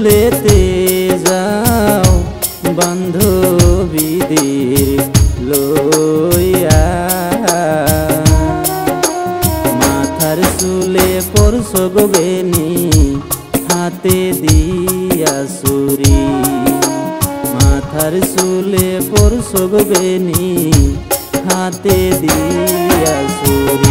ভুলেতে যাও বান্ধবীদের লইয়া, মাথার চুলে পরশ গো বেনি হাতে দিয়া ছুরি, মাথার চুলে পরশ গো বেনি হাতে দিয়া ছুরি।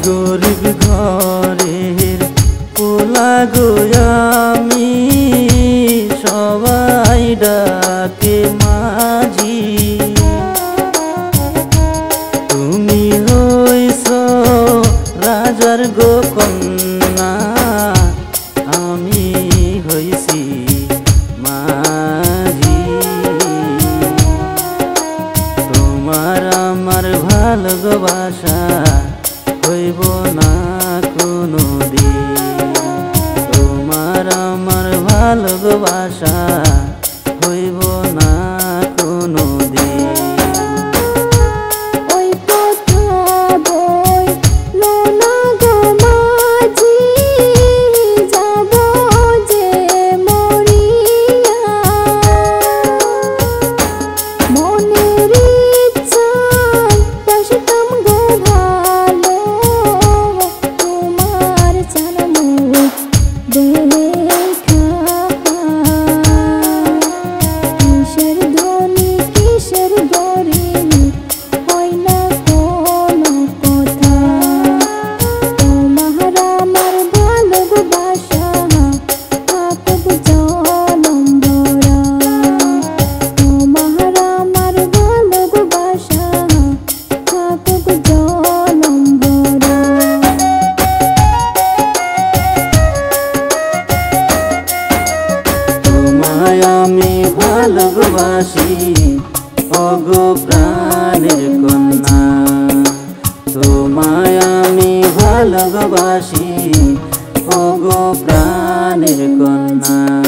গরিব ঘরের পোলা গো আমি, সবাই ডাকে মাঝি। তুমি হইছ রাজার গো কন্যা, আমি হইছি মাঝি। তোমার আমার ভালোবাসা হইব না কোনো দিন, তোমার আমার ভালোবাসা হইব না কোনো দিন। আমি ভালোবাসি ওগো প্রাণের কন্যা, তোমায় আমি ভালোবাসি ওগো প্রাণের কন্যা।